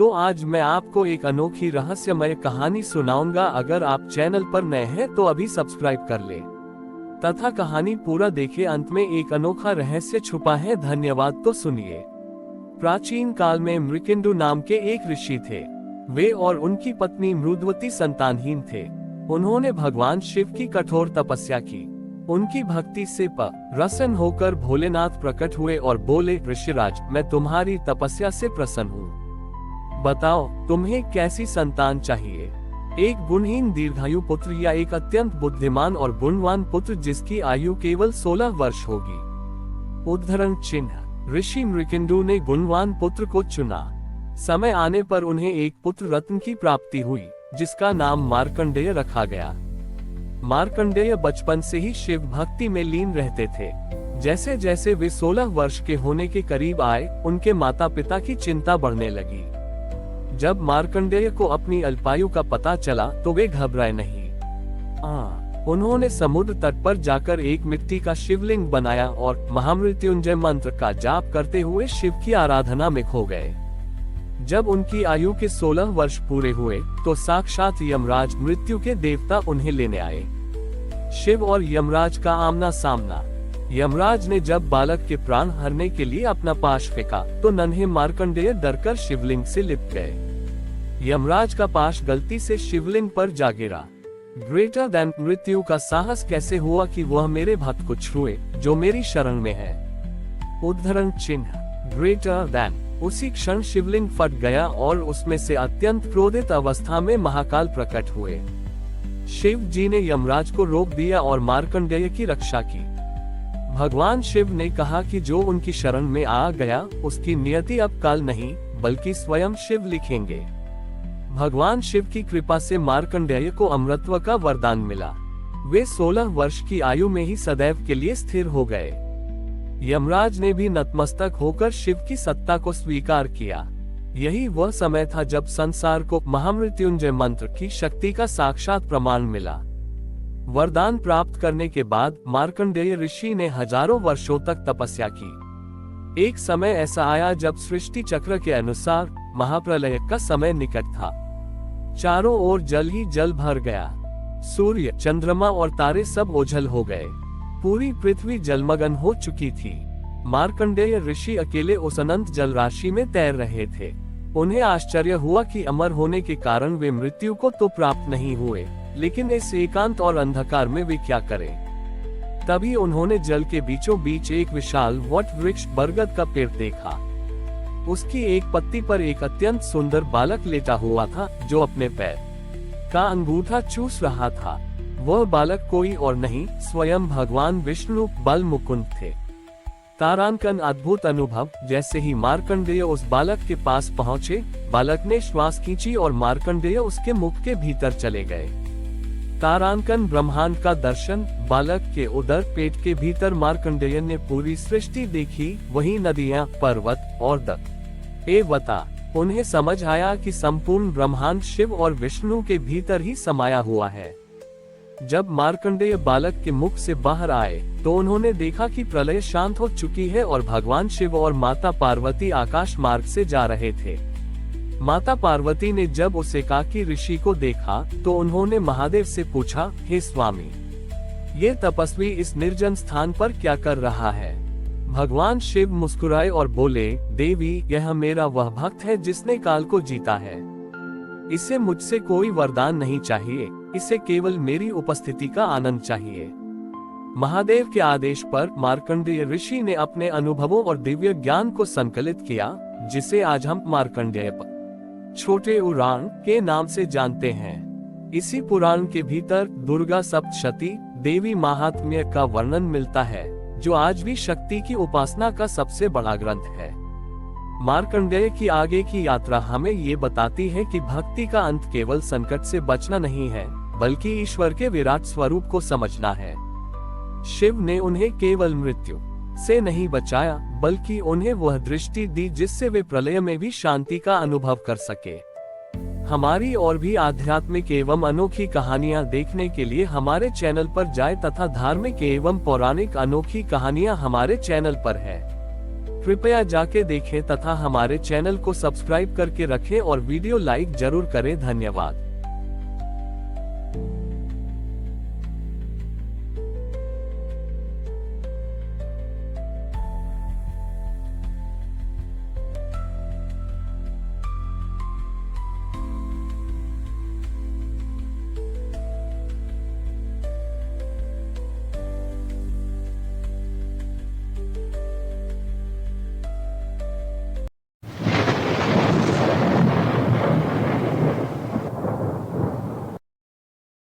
तो आज मैं आपको एक अनोखी रहस्यमय कहानी सुनाऊंगा। अगर आप चैनल पर नए हैं तो अभी सब्सक्राइब कर ले तथा कहानी पूरा देखें। अंत में एक अनोखा रहस्य छुपा है। धन्यवाद। तो सुनिए। प्राचीन काल में मृकिंडु नाम के एक ऋषि थे। वे और उनकी पत्नी मृदवती संतानहीन थे। उन्होंने भगवान शिव की कठोर तपस्या की। उनकी भक्ति से प्रसन्न होकर भोलेनाथ प्रकट हुए और बोले, ऋषिराज, मैं तुम्हारी तपस्या से प्रसन्न हूँ। बताओ, तुम्हें कैसी संतान चाहिए? एक गुणहीन दीर्घायु पुत्र या एक अत्यंत बुद्धिमान और गुणवान पुत्र जिसकी आयु केवल 16 वर्ष होगी? उद्धरण चिन्ह। ऋषि मृकिंडु ने गुणवान पुत्र को चुना। समय आने पर उन्हें एक पुत्र रत्न की प्राप्ति हुई, जिसका नाम मार्कंडेय रखा गया। मार्कंडेय बचपन से ही शिव भक्ति में लीन रहते थे। जैसे जैसे वे 16 वर्ष के होने के करीब आए, उनके माता पिता की चिंता बढ़ने लगी। जब मार्कंडेय को अपनी अल्पायु का पता चला तो वे घबराए नहीं। उन्होंने समुद्र तट पर जाकर एक मिट्टी का शिवलिंग बनाया और महामृत्युंजय मंत्र का जाप करते हुए शिव की आराधना में खो गए। जब उनकी आयु के 16 वर्ष पूरे हुए तो साक्षात यमराज, मृत्यु के देवता, उन्हें लेने आए। शिव और यमराज का आमना सामना। यमराज ने जब बालक के प्राण हरने के लिए अपना पाश फेंका तो नन्हे मार्कंडेय डरकर शिवलिंग से लिप गए। यमराज का पाश गलती से शिवलिंग पर जा गिरा। ग्रेटर देन मृत्यु का साहस कैसे हुआ कि वह मेरे भक्त को छुए जो मेरी शरण में है? उद्धरण चिन्ह। Greater than. उसी क्षण शिवलिंग फट गया और उसमें से अत्यंत क्रोधित अवस्था में महाकाल प्रकट हुए। शिव जी ने यमराज को रोक दिया और मार्कंडेय की रक्षा की। भगवान शिव ने कहा कि जो उनकी शरण में आ गया उसकी नियति अब काल नहीं बल्कि स्वयं शिव लिखेंगे। भगवान शिव की कृपा से मार्कंडेय को अमरत्व का वरदान मिला। वे 16 वर्ष की आयु में ही सदैव के लिए स्थिर हो गए। यमराज ने भी नतमस्तक होकर शिव की सत्ता को स्वीकार किया। यही वह समय था जब संसार को महामृत्युंजय मंत्र की शक्ति का साक्षात प्रमाण मिला। वरदान प्राप्त करने के बाद मार्कंडेय ऋषि ने हजारों वर्षों तक तपस्या की। एक समय ऐसा आया जब सृष्टि चक्र के अनुसार महाप्रलय का समय निकट था। चारों ओर जल ही जल भर गया। सूर्य, चंद्रमा और तारे सब ओझल हो गए। पूरी पृथ्वी जलमग्न हो चुकी थी। मार्कंडेय ऋषि अकेले उस अनंत जल राशि में तैर रहे थे। उन्हें आश्चर्य हुआ कि अमर होने के कारण वे मृत्यु को तो प्राप्त नहीं हुए, लेकिन इस एकांत और अंधकार में वे क्या करें? तभी उन्होंने जल के बीचों बीच एक विशाल वट वृक्ष बरगद का पेड़ देखा। उसकी एक पत्ती पर एक अत्यंत सुंदर बालक लेटा हुआ था जो अपने पैर का अंगूठा चूस रहा था। वह बालक कोई और नहीं, स्वयं भगवान विष्णु बल मुकुंद थे। तारांकन अद्भुत अनुभव। जैसे ही मार्कंडेय उस बालक के पास पहुंचे, बालक ने श्वास खींची और मार्कंडेय उसके मुख के भीतर चले गए। तारांकन ब्रह्मांड का दर्शन। बालक के उदर पेट के भीतर मार्कंडेय ने पूरी सृष्टि देखी, वही नदियां, पर्वत और देवता। उन्हें समझ आया कि संपूर्ण ब्रह्मांड शिव और विष्णु के भीतर ही समाया हुआ है। जब मार्कंडेय बालक के मुख से बाहर आए तो उन्होंने देखा कि प्रलय शांत हो चुकी है और भगवान शिव और माता पार्वती आकाश मार्ग से जा रहे थे। माता पार्वती ने जब उस एकाकी ऋषि को देखा तो उन्होंने महादेव से पूछा, हे स्वामी, ये तपस्वी इस निर्जन स्थान पर क्या कर रहा है? भगवान शिव मुस्कुराए और बोले, देवी, यह मेरा वह भक्त है जिसने काल को जीता है। इसे मुझसे कोई वरदान नहीं चाहिए, इसे केवल मेरी उपस्थिति का आनंद चाहिए। महादेव के आदेश पर मार्कंडेय ऋषि ने अपने अनुभवों और दिव्य ज्ञान को संकलित किया, जिसे आज हम मार्कंडेय छोटे पुराण के नाम से जानते हैं। इसी पुराण के भीतर दुर्गा सप्तशती देवी महात्म्य का वर्णन मिलता है, जो आज भी शक्ति की उपासना का सबसे बड़ा ग्रंथ है। मार्कंडेय की आगे की यात्रा हमें ये बताती है कि भक्ति का अंत केवल संकट से बचना नहीं है, बल्कि ईश्वर के विराट स्वरूप को समझना है। शिव ने उन्हें केवल मृत्यु से नहीं बचाया, बल्कि उन्हें वह दृष्टि दी जिससे वे प्रलय में भी शांति का अनुभव कर सके। हमारी और भी आध्यात्मिक एवं अनोखी कहानियां देखने के लिए हमारे चैनल पर जाएं तथा धार्मिक एवं पौराणिक अनोखी कहानियां हमारे चैनल पर है। कृपया जाके देखें तथा हमारे चैनल को सब्सक्राइब करके रखें और वीडियो लाइक जरूर करें। धन्यवाद।